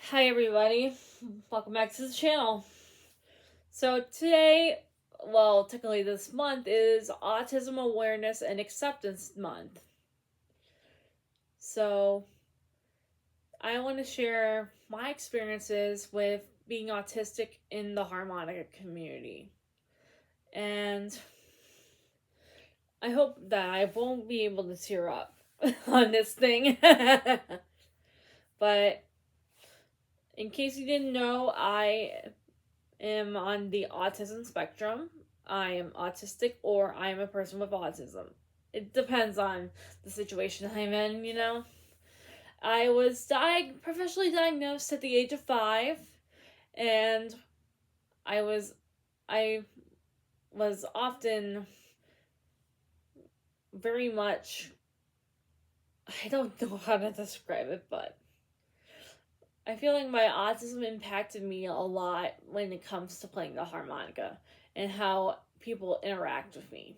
Hi everybody, welcome back to the channel. So today, well, technically this month is Autism Awareness and Acceptance Month. So I want to share my experiences with being autistic in the Harmonica community. And I hope that I won't be able to tear up on this thing. But in case you didn't know, I am on the autism spectrum. I am autistic or I am a person with autism. It depends on the situation I'm in, you know. I was professionally diagnosed at the age of 5, and I was often very much, I don't know how to describe it, but I feel like my autism impacted me a lot when it comes to playing the harmonica and how people interact with me.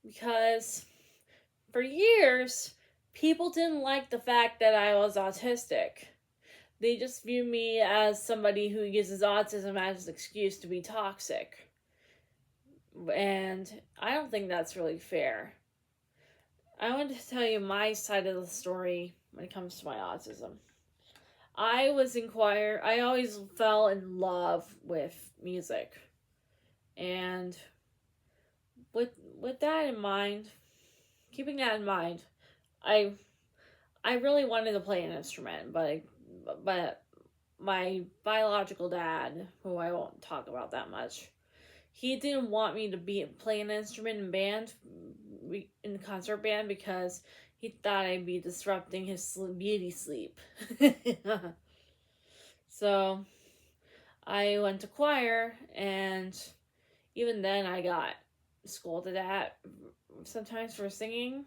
Because for years, people didn't like the fact that I was autistic. They just viewed me as somebody who uses autism as an excuse to be toxic. And I don't think that's really fair. I want to tell you my side of the story when it comes to my autism. I always fell in love with music. And with that in mind, keeping that in mind, I really wanted to play an instrument, but my biological dad, who I won't talk about that much, he didn't want me to play an instrument in concert band, because he thought I'd be disrupting his beauty sleep. So I went to choir, and even then I got scolded at sometimes for singing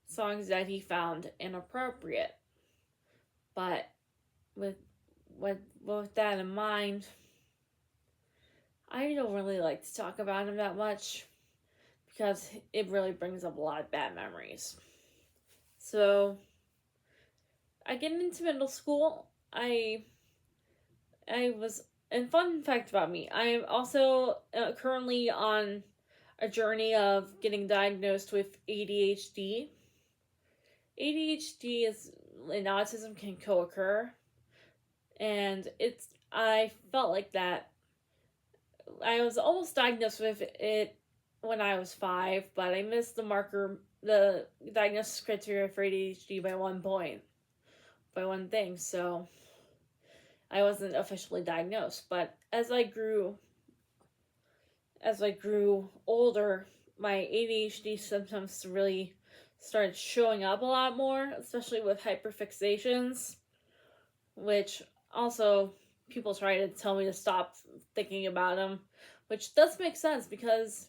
songs that he found inappropriate. But with that in mind, I don't really like to talk about him that much, because it really brings up a lot of bad memories. So I get into middle school. And fun fact about me, I am also currently on a journey of getting diagnosed with ADHD. ADHD and autism can co-occur, and I felt like that. I was almost diagnosed with it when I was 5, but I missed the diagnosis criteria for ADHD by one thing, so I wasn't officially diagnosed. But as I grew older, my ADHD symptoms really started showing up a lot more, especially with hyperfixations, which also people try to tell me to stop thinking about them, which does make sense, because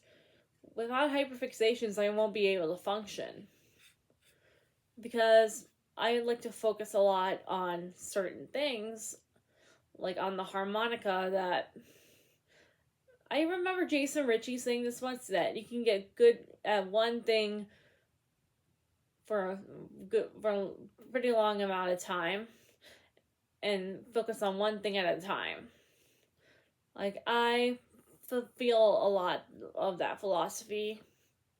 without hyperfixations, I won't be able to function. Because I like to focus a lot on certain things, like on the harmonica, that I remember Jason Ritchie saying this once, that you can get good at one thing for a pretty long amount of time and focus on one thing at a time. Like, I feel a lot of that philosophy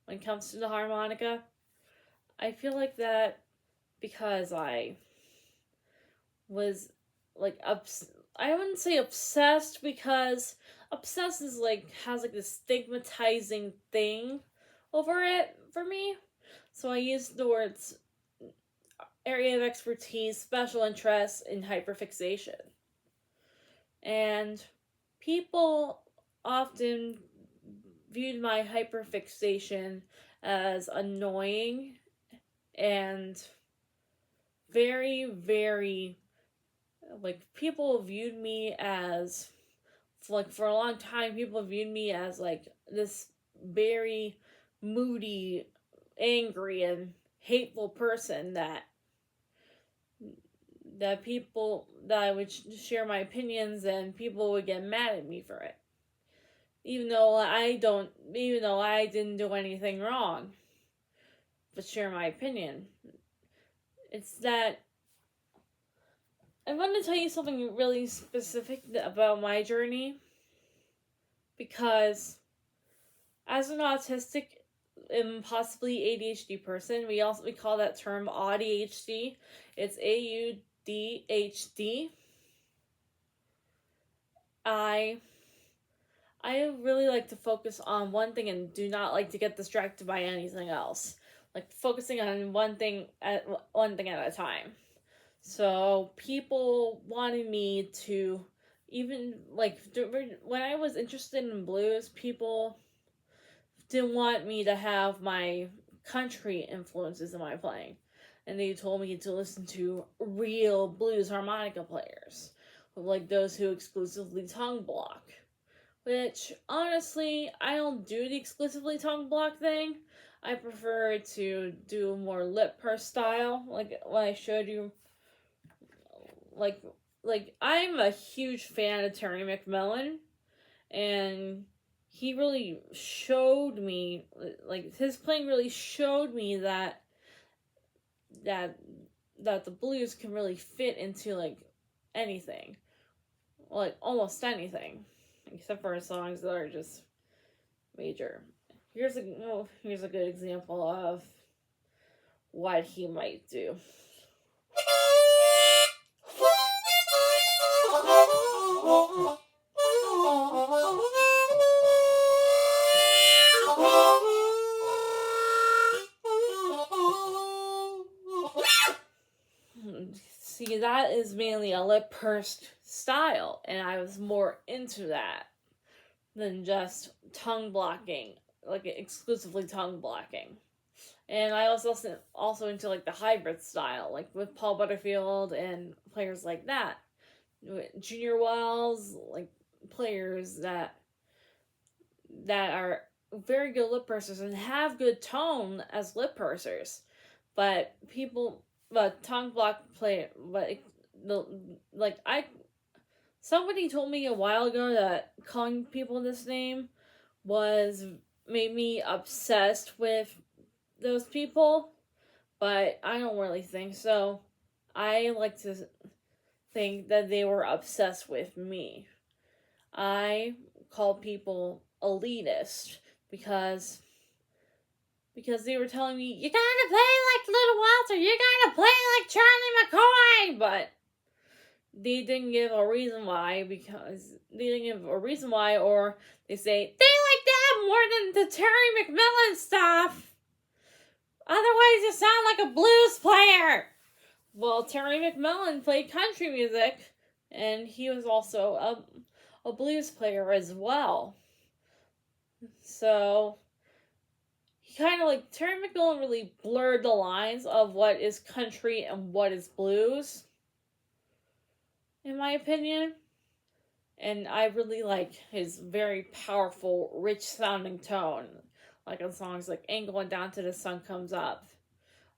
when it comes to the harmonica. I feel like that because I was like I wouldn't say obsessed, because obsessed is has this stigmatizing thing over it for me. So I use the words area of expertise, special interest, and hyperfixation. And people often viewed my hyperfixation as annoying and very, very, like, people viewed me as, like, for a long time, people viewed me as, like, this very moody, angry, and hateful person that I would share my opinions and people would get mad at me for it. Even though I didn't do anything wrong, but share my opinion. It's that I want to tell you something really specific about my journey, because as an autistic and possibly ADHD person, we call that term AuDHD. It's AuDHD. I really like to focus on one thing and do not like to get distracted by anything else. Like focusing on one thing at a time. So people wanted me to, even like when I was interested in blues, people didn't want me to have my country influences in my playing. And they told me to listen to real blues harmonica players, like those who exclusively tongue block. Which, honestly, I don't do the exclusively tongue block thing. I prefer to do more lip purse style, like when I showed you. Like I'm a huge fan of Terry McMillan, and he really showed me, like, his playing really showed me that the blues can really fit into, like, anything. Like, almost anything. Except for songs that are just major. Here's a good example of what he might do. See, that is mainly a lip pursed style, and I was more into that than just tongue blocking, like exclusively tongue blocking. And I was also into, like, the hybrid style, like with Paul Butterfield and players like that. Junior Wells, like players that are very good lip pursers and have good tone as lip pursers. But tongue block play, somebody told me a while ago that calling people this name made me obsessed with those people, but I don't really think so. I like to think that they were obsessed with me. I call people elitist because they were telling me, you gotta play like Little Walter, you gotta play like Charlie McCoy, but they didn't give a reason why, or they say, they like that more than the Terry McMillan stuff. Otherwise you sound like a blues player. Well, Terry McMillan played country music, and he was also a blues player as well. So Terry McMillan really blurred the lines of what is country and what is blues, in my opinion. And I really like his very powerful, rich sounding tone, like on songs like Ain't Going Down Till the Sun Comes Up.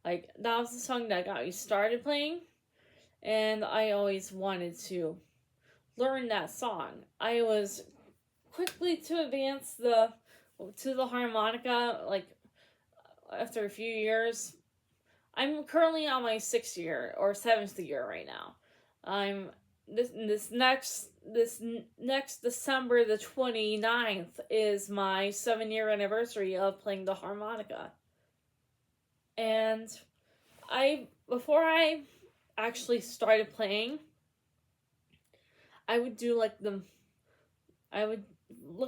Like, that was the song that got me started playing, and I always wanted to learn that song. I was quickly to advance to the harmonica, like, after a few years. I'm currently on my 6th year or 7th year right now. This next December the 29th is my 7-year anniversary of playing the harmonica. And before I actually started playing, I would look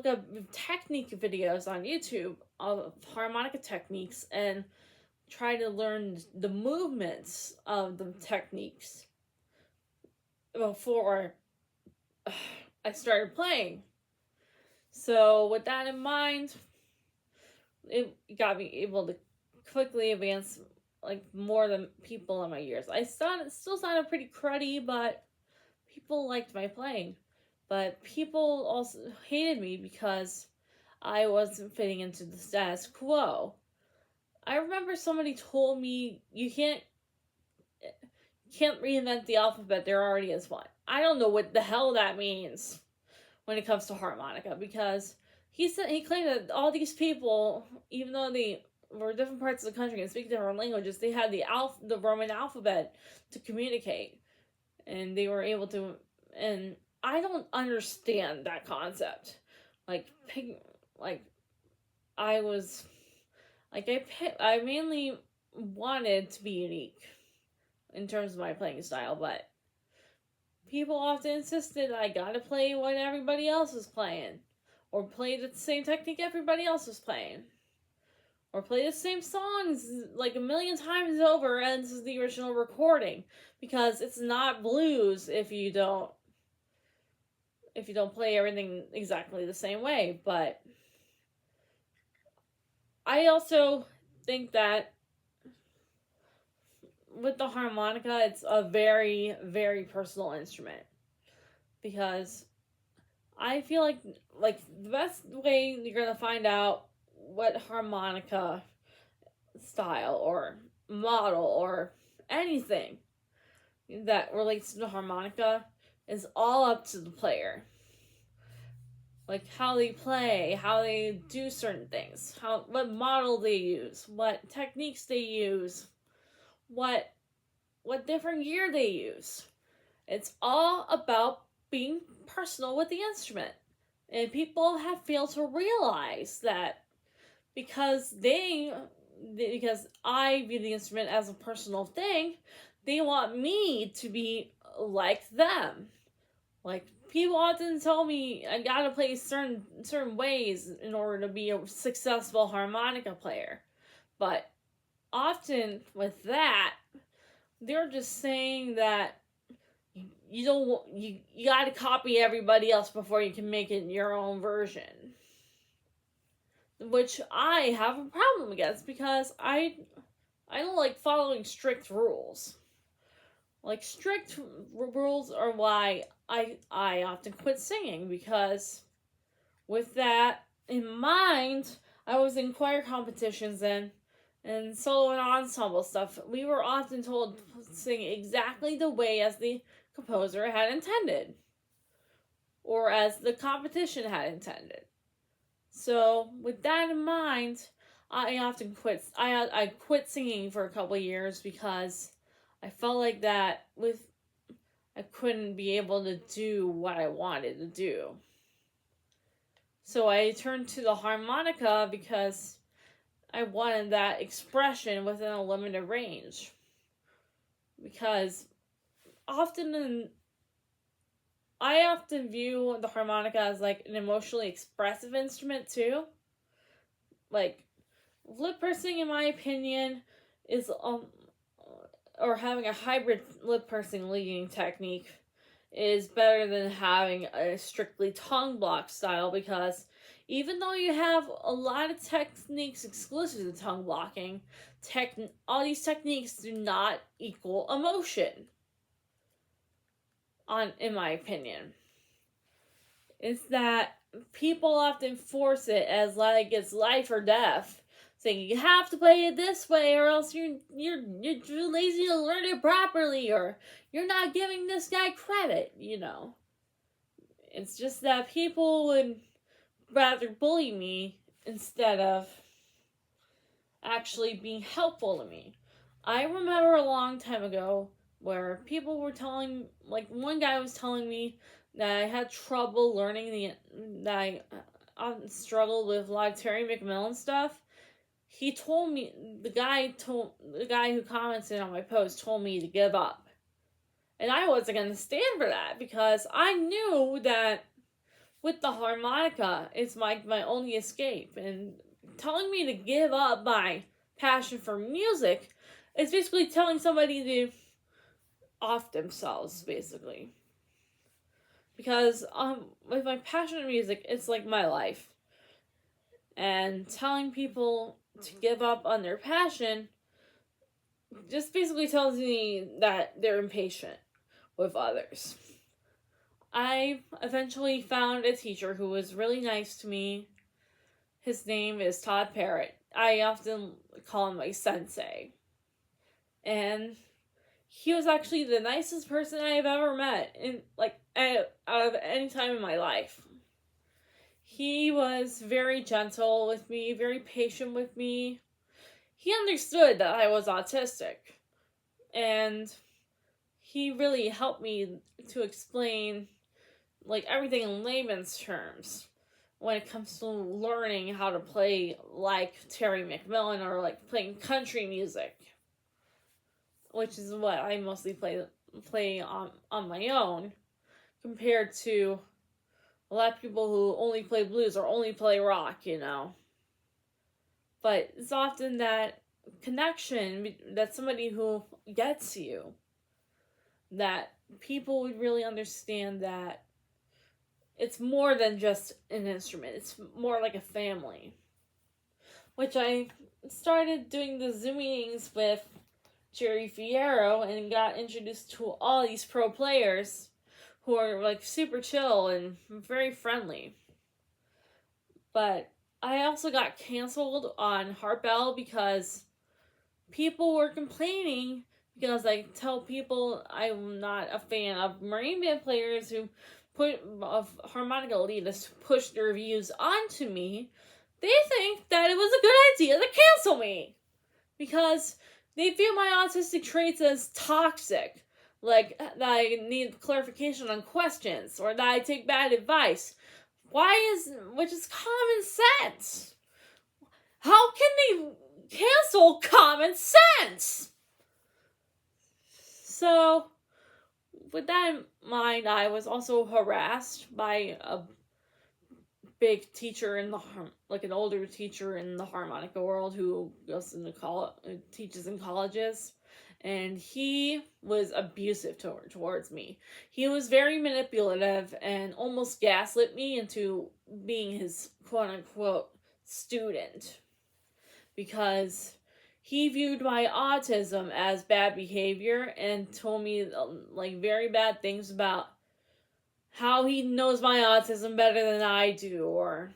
up technique videos on YouTube of harmonica techniques and try to learn the movements of the techniques before I started playing. So with that in mind, it got me able to quickly advance like more than people in my years. I still sounded pretty cruddy, but people liked my playing. But people also hated me because I wasn't fitting into the status quo. I remember somebody told me you can't reinvent the alphabet, there already is one. I don't know what the hell that means when it comes to harmonica, because he claimed that all these people, even though they were different parts of the country and speak different languages, they had the Roman alphabet to communicate, and they were able to. And I don't understand that concept. Like like I was like I mainly wanted to be unique in terms of my playing style, but people often insisted I gotta play what everybody else is playing, or play the same technique everybody else is playing, or play the same songs like a million times over as the original recording, because it's not blues if you don't play everything exactly the same way. But I also think that with the harmonica, it's a very, very personal instrument, because I feel like the best way you're gonna find out what harmonica style or model or anything that relates to harmonica is all up to the player. Like how they play, how they do certain things, what model they use, what techniques they use, what different gear they use. It's all about being personal with the instrument. And people have failed to realize that because I view the instrument as a personal thing, they want me to be like them. Like, people often tell me I gotta play certain ways in order to be a successful harmonica player. But often with that, they're just saying that you gotta copy everybody else before you can make it your own version, which I have a problem against, because I don't like following strict rules. Like, strict rules are why I often quit singing, because with that in mind, I was in choir competitions and solo and ensemble stuff. We were often told to sing exactly the way as the composer had intended, or as the competition had intended. So with that in mind, I often quit. I quit singing for a couple of years because I felt like that I couldn't be able to do what I wanted to do. So I turned to the harmonica because I wanted that expression within a limited range. Because I often view the harmonica as like an emotionally expressive instrument too. Like, lip pursing, in my opinion, is or having a hybrid lip pursing leading technique is better than having a strictly tongue block style, because even though you have a lot of techniques exclusive to tongue blocking, all these techniques do not equal emotion. In my opinion, it's that people often force it as like it's life or death, saying you have to play it this way or else you're too lazy to learn it properly, or you're not giving this guy credit, It's just that people would rather bully me instead of actually being helpful to me. I remember a long time ago where people were one guy was telling me that I had trouble learning that I struggled with a lot of Terry McMillan stuff. He told me, the guy who commented on my post told me to give up. And I wasn't going to stand for that, because I knew that with the harmonica, it's my only escape. And telling me to give up my passion for music is basically telling somebody to off themselves, basically. Because with my passion in music, it's like my life. And telling people to give up on their passion just basically tells me that they're impatient with others. I eventually found a teacher who was really nice to me. His name is Todd Parrott. I often call him my sensei. And he was actually the nicest person I have ever met out of any time in my life. He was very gentle with me, very patient with me. He understood that I was autistic. And he really helped me to explain everything in layman's terms when it comes to learning how to play like Terry McMillan or playing country music, which is what I mostly play on my own, compared to a lot of people who only play blues or only play rock, But it's often that connection, that somebody who gets you, that people would really understand that it's more than just an instrument. It's more like a family. Which I started doing the Zoom meetings with Jerry Fierro and got introduced to all these pro players who are super chill and very friendly. But I also got canceled on Harpel because people were complaining because I tell people I'm not a fan of marine band players who of harmonica elitists who push their views onto me. They think that it was a good idea to cancel me because they view my autistic traits as toxic, that I need clarification on questions or that I take bad advice. Which is common sense. How can they cancel common sense? So, with that in mind, I was also harassed by a big teacher in an older teacher in the harmonica world who goes into teaches in colleges, and he was abusive towards me. He was very manipulative and almost gaslit me into being his quote-unquote student, because he viewed my autism as bad behavior and told me very bad things about how he knows my autism better than I do, or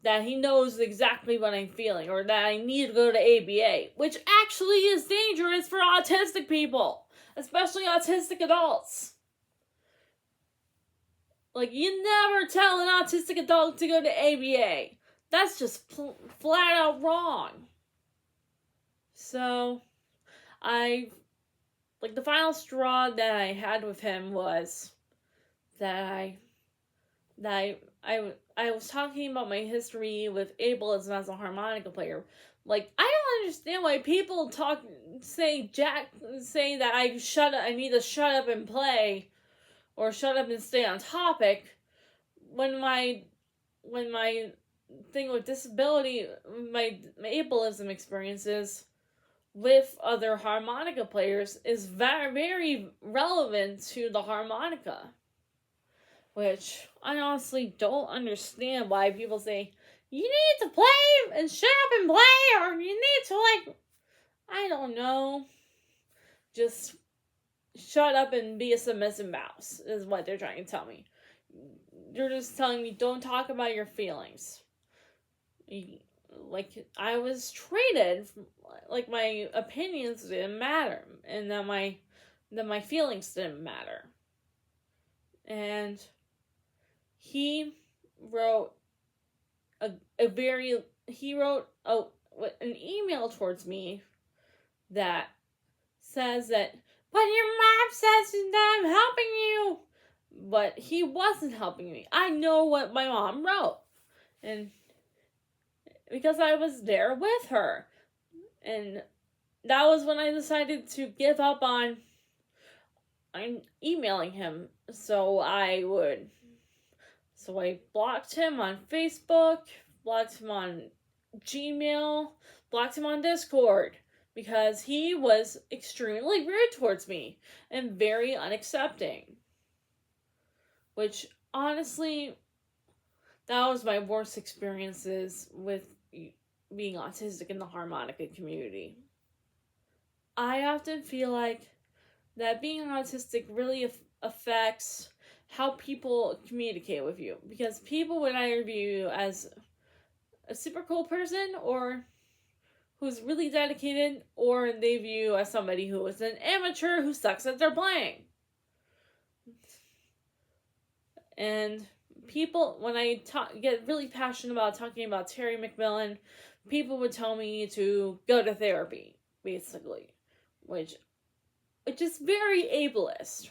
that he knows exactly what I'm feeling, or that I need to go to ABA, which actually is dangerous for autistic people, especially autistic adults. You never tell an autistic adult to go to ABA. That's just flat out wrong. So, the final straw that I had with him was that I was talking about my history with ableism as a harmonica player. I don't understand why people say that I need to shut up and play, or shut up and stay on topic, when my thing with disability, my ableism experiences with other harmonica players is very, very relevant to the harmonica. Which I honestly don't understand why people say, you need to play and shut up and play, or you need to I don't know, just shut up and be a submissive mouse, is what they're trying to tell me. They're just telling me, don't talk about your feelings. I was treated my opinions didn't matter, and that my feelings didn't matter. And he wrote an email towards me that says that, but your mom says that I'm helping you. But he wasn't helping me. I know what my mom wrote. And because I was there with her. And that was when I decided to give up on emailing him. So I blocked him on Facebook, blocked him on Gmail, blocked him on Discord, because he was extremely rude towards me and very unaccepting. Which, honestly, that was my worst experiences with being autistic in the harmonica community. I often feel like that being autistic really affects how people communicate with you, because people would either view you as a super cool person or who's really dedicated, or they view you as somebody who is an amateur who sucks at their playing. And people, when I get really passionate about talking about Terry McMillan, people would tell me to go to therapy, basically, which is very ableist,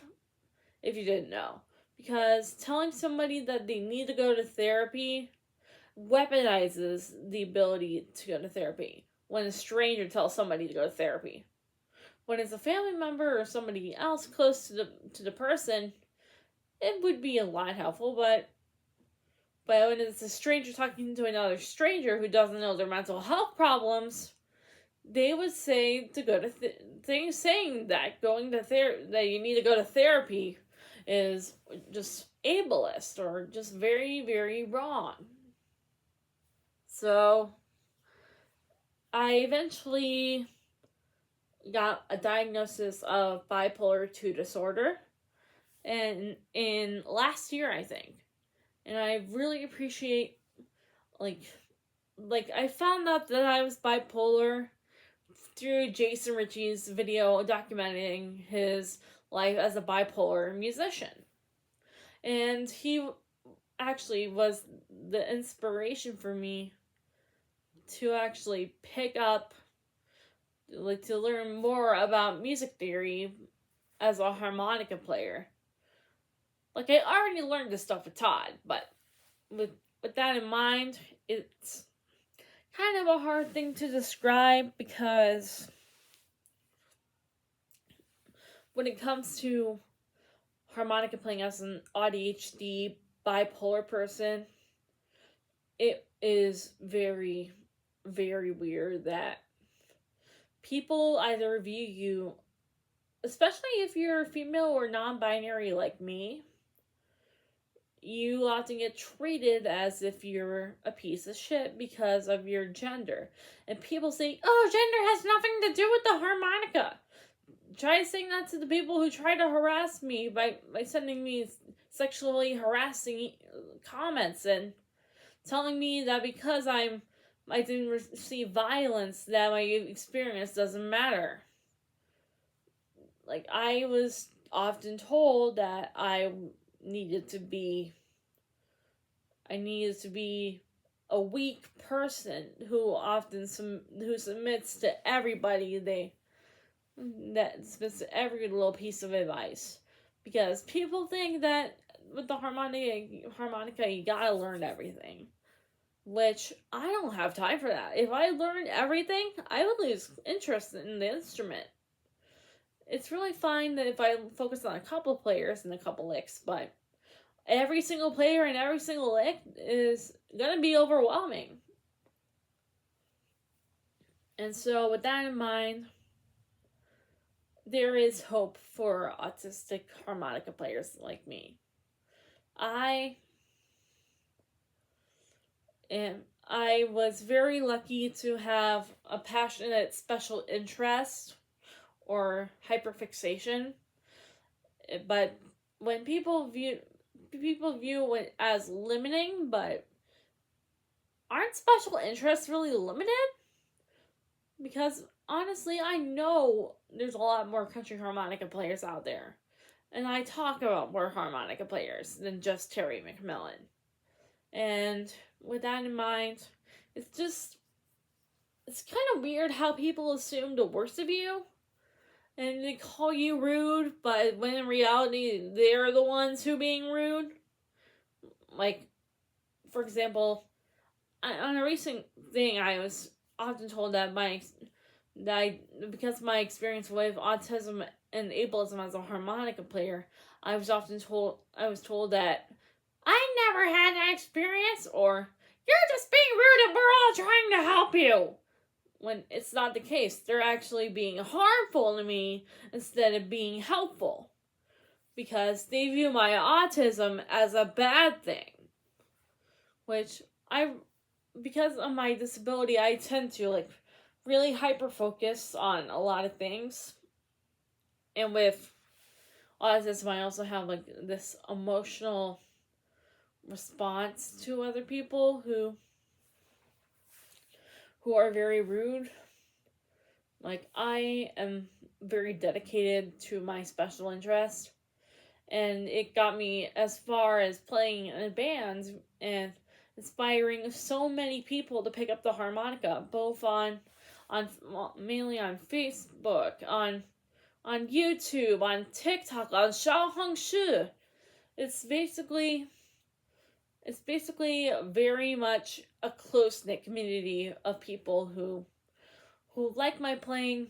if you didn't know. Because telling somebody that they need to go to therapy weaponizes the ability to go to therapy when a stranger tells somebody to go to therapy. When it's a family member or somebody else close to the person, it would be a lot helpful, but when it's a stranger talking to another stranger who doesn't know their mental health problems, they would say to go to things saying that that you need to go to therapy is just ableist or just very, very wrong. So I eventually got a diagnosis of bipolar 2 disorder, and in last year, I think. And I really appreciate, like I found out that I was bipolar through Jason Ritchie's video documenting his life as a bipolar musician. And he actually was the inspiration for me to actually pick up, to learn more about music theory as a harmonica player. I already learned this stuff with Todd, but with that in mind, it's kind of a hard thing to describe, because when it comes to harmonica playing as an AuDHD bipolar person, it is very, very weird that people either view you, especially if you're female or non-binary like me, you often get treated as if you're a piece of shit because of your gender. And people say, oh, gender has nothing to do with the harmonica. Try saying that to the people who try to harass me by sending me sexually harassing comments and telling me that because I didn't receive violence, that my experience doesn't matter. I was often told that I needed to be a weak person who submits to everybody that submits to every little piece of advice, because people think that with the harmonica you gotta learn everything, which I don't have time for that. If I learned everything, I would lose interest in the instrument. It's really fine that if I focus on a couple players and a couple licks, but every single player and every single lick is gonna be overwhelming. And so with that in mind, there is hope for autistic harmonica players like me. I was very lucky to have a passionate special interest or hyperfixation, but when people view it as limiting, but aren't special interests really limited? Because honestly, I know there's a lot more country harmonica players out there, and I talk about more harmonica players than just Terry McMillan. And with that in mind, it's kind of weird how people assume the worst of you, and they call you rude, but when in reality, they're the ones who being rude. For example, on a recent thing, I was often told that because of my experience with autism and ableism as a harmonica player, I was told that I never had that experience, or you're just being rude and we're all trying to help you. When it's not the case. They're actually being harmful to me instead of being helpful, because they view my autism as a bad thing. which because of my disability, I tend to like really hyper focus on a lot of things. And with autism, I also have like this emotional response to other people who are very rude. Like, I am very dedicated to my special interest, and it got me as far as playing in a band and inspiring so many people to pick up the harmonica, both on mainly on Facebook, on YouTube, on TikTok, on Xiaohongshu. It's basically very much a close-knit community of people who like my playing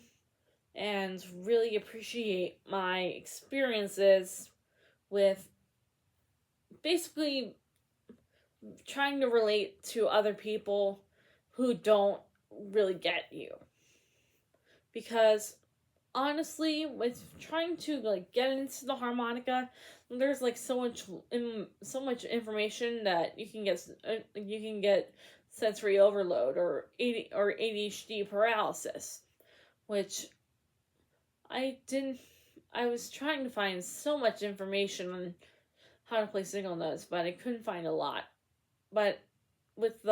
and really appreciate my experiences with basically trying to relate to other people who don't really get you. Because honestly, with trying to like get into the harmonica, there's like so much information that you can get sensory overload or ADHD paralysis, which I was trying to find so much information on how to play single notes, but I couldn't find a lot. But with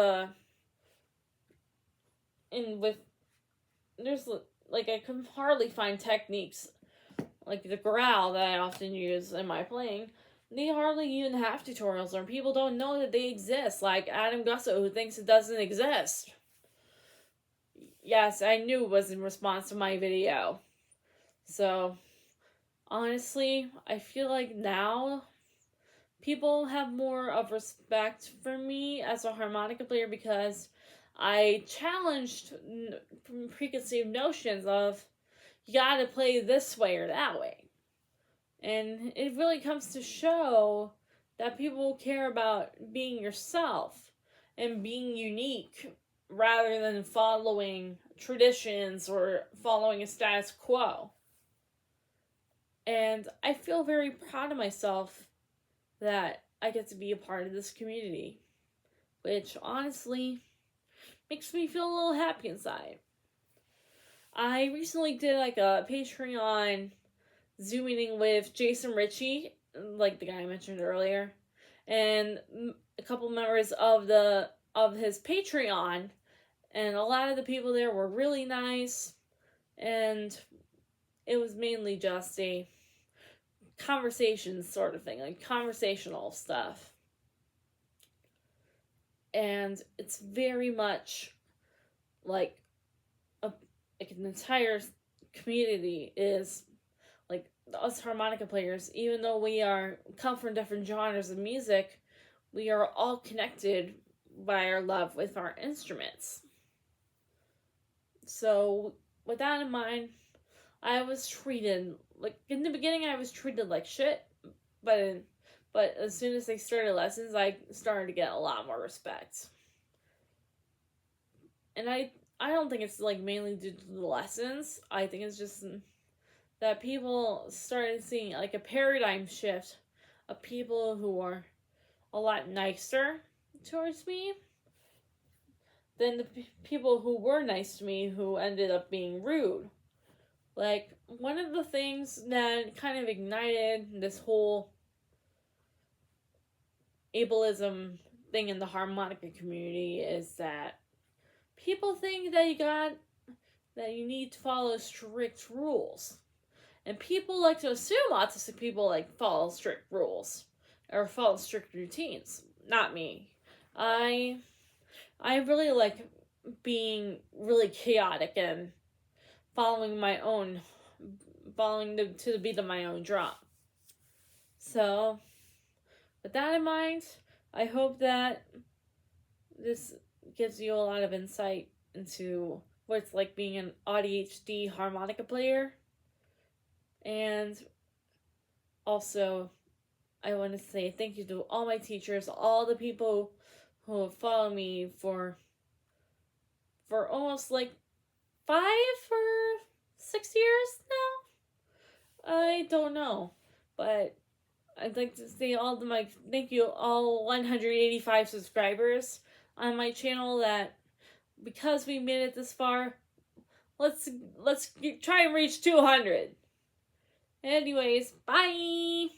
there's like I can hardly find techniques like the growl that I often use in my playing. They hardly even have tutorials, or people don't know that they exist, like Adam Gusso, who thinks it doesn't exist. Yes, I knew it was in response to my video. So, honestly, I feel like now people have more of respect for me as a harmonica player because I challenged preconceived notions of you gotta play this way or that way. And it really comes to show that people care about being yourself and being unique rather than following traditions or following a status quo. And I feel very proud of myself that I get to be a part of this community, which honestly makes me feel a little happy inside. I recently did like a Patreon Zoom meeting with Jason Ritchie, like the guy I mentioned earlier, and a couple members of his Patreon, and a lot of the people there were really nice, and it was mainly just a conversation sort of thing, like conversational stuff. And it's very much like an entire community is like us harmonica players. Even though we come from different genres of music, we are all connected by our love with our instruments. So with that in mind, I was treated like in the beginning I was treated like shit, but as soon as they started lessons, I started to get a lot more respect. And I don't think it's like mainly due to the lessons. I think it's just that people started seeing like a paradigm shift of people who are a lot nicer towards me than the people who were nice to me who ended up being rude. Like, one of the things that kind of ignited this whole ableism thing in the harmonica community is that people think that you need to follow strict rules. And people like to assume autistic people like follow strict rules or follow strict routines. Not me. I really like being really chaotic and following to the beat of my own drum. So, with that in mind, I hope that this gives you a lot of insight into what it's like being an AuDHD harmonica player. And also, I want to say thank you to all my teachers, all the people who have followed me for almost like 5 or 6 years now. I don't know, but I'd like to say thank you all 185 subscribers on my channel. That because we made it this far, let's try and reach 200. Anyways, bye.